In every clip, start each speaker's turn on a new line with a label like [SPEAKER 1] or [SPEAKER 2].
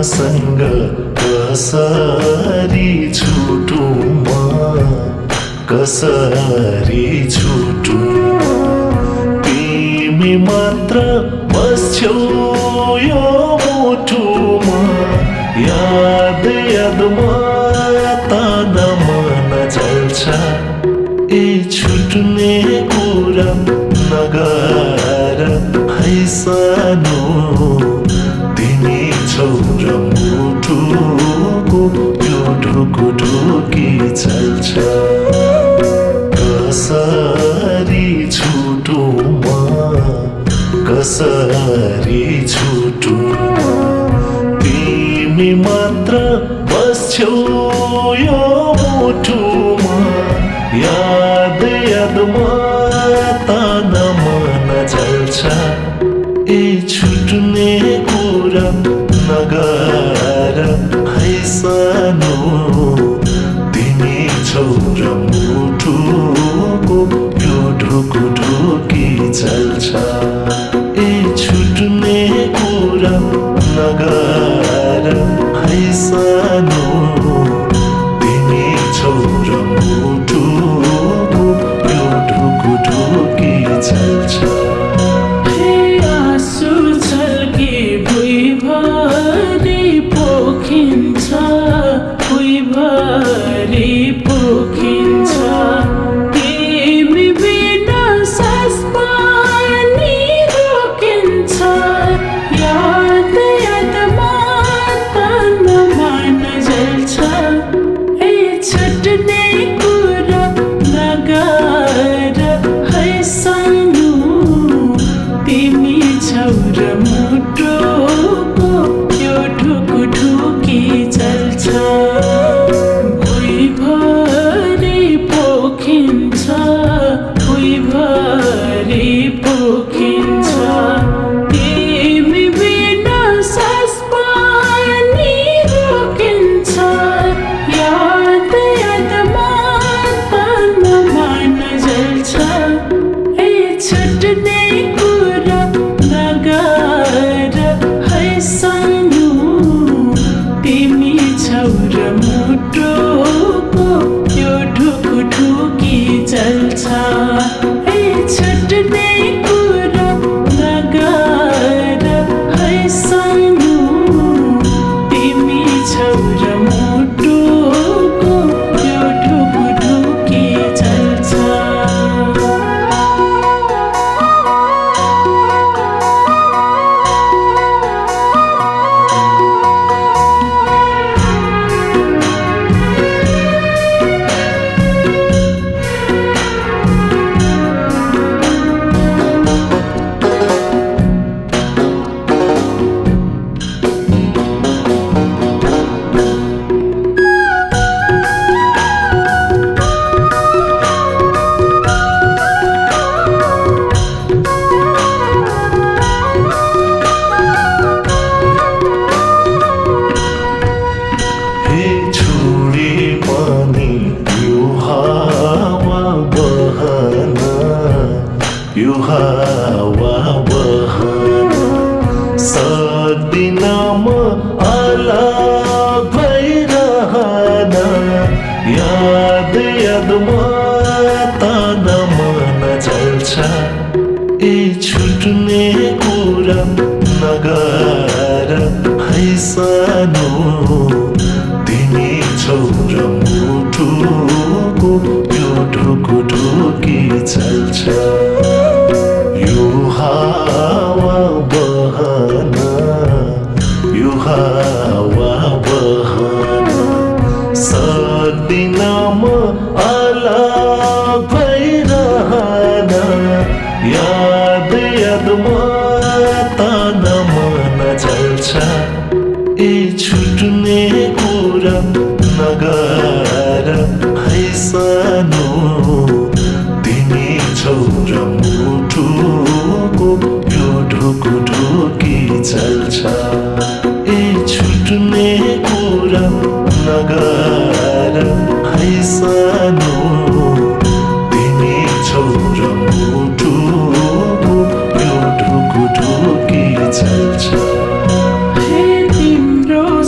[SPEAKER 1] तिमीसँग कसरी छुटुँ म कसरी छुटुँ तिमी मात्र बस्छौ यो मुटुमा याद यादमा तन मन जल्छ ए छुट्ने कुरा नगर है सानो तिमी छौ र मुटुको यो ढुकुढुकी चल्छ कसरी छुटुँ म कसरी छुटुँ तिमी मात्र बस्छौ यो मुटुमा याद यादमा तन मन जल्छ ए छुट्ने कुरा नगर है सानो तिमी छौ र मुटुको यो ढुकुढुकी चल्छ ए छुट्ने कुरा नगर है सानो तिमी छौ र मुटुको यो ढुकुढुकी चल्छ यो हावा बहन सक्दिन म अलग भइरहन याद यादमा तन मन जल्छ ए छुट्ने कुरा नगर है सानो तिमी छौ र मुटुको यो ढुकुढुकी चल्छ यो हावा बहन यो हावा बहन सक्दिन म अलग भइरहन याद यादमा तन मन जल्छ ए छुट्ने कुरा नगर है सानो तिमी छौ र मुटुको यो ढुकुढुकी चल्छ ए छुट्ने कुरा नगर है सानो तिमी छौ र मुटुको यो ढुकुढुकी चल्छ
[SPEAKER 2] तिम्रो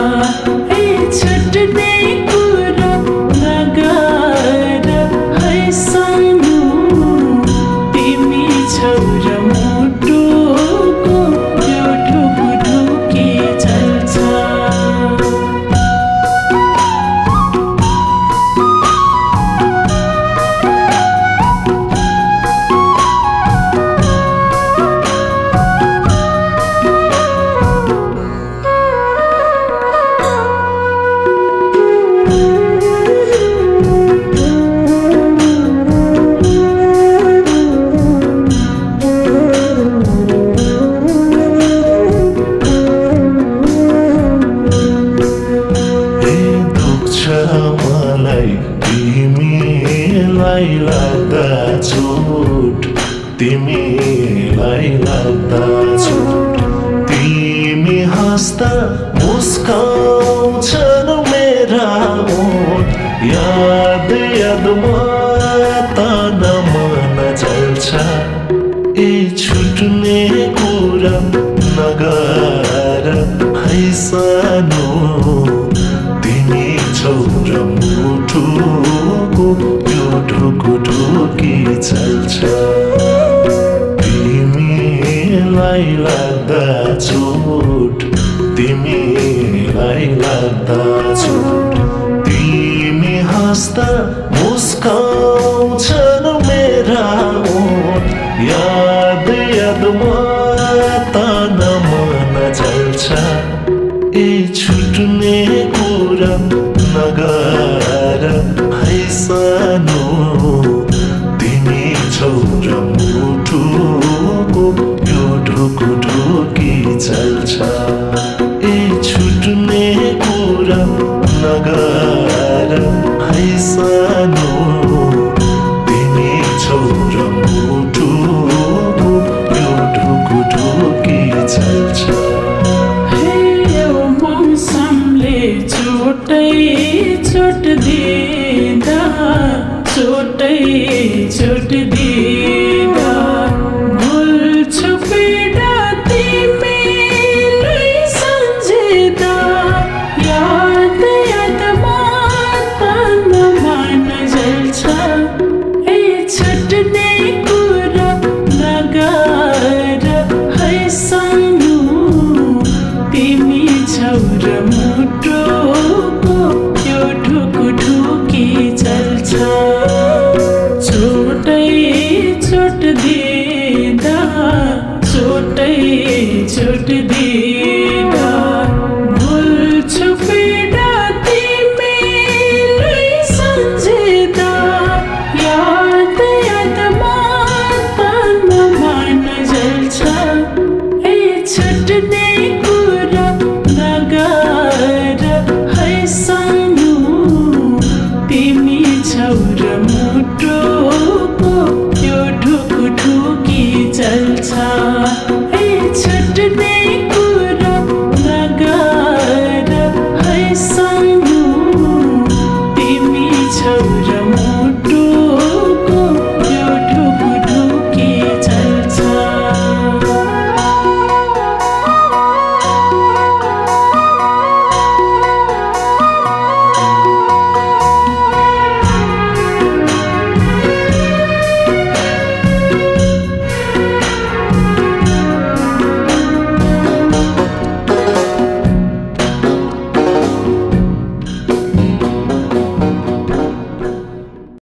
[SPEAKER 2] ए छुट्ने कुरा नगर है सानो तिमी छौ र मुटुको यो ढुकढुकी चल्छ
[SPEAKER 1] तिमीलाई लाग्दा चोट तिमीलाई लाग्दा चोट तिमी हाँस्दा मुस्काउँछन् मेरा ओठ याद यादमा तन मन जल्छ ए छुट्ने कुरा नगर है सानो तिमी छौ र मुटुको यो ढुकढुकी चल्छ तिमीलाई लाग्दा चोट तिमीलाई लाग्दा चोट तिमी हाँस्दा मुस्काउँछन् मेरा ओठ याद यादमा तन मन जल्छ ए छुट्ने कुरा नगर है सानो तिमी छौ र मुटुको यो ढुकढुकी चल्छ ए छुट्ने कुरा नगर है सानो तिमी छौ र मुटुको यो ढुकढुकी चल्छ
[SPEAKER 2] चोट दिँदा चोट दिँदा भुल्छु पीडा तिमीलाई सम्झिँदा याद यादमा तन मन जल्छ ए छुट्ने कुरा नगर है सानो तिमी छौ र मुटुको यो ढुकढुकी चल्छ चोट दिँदा चोट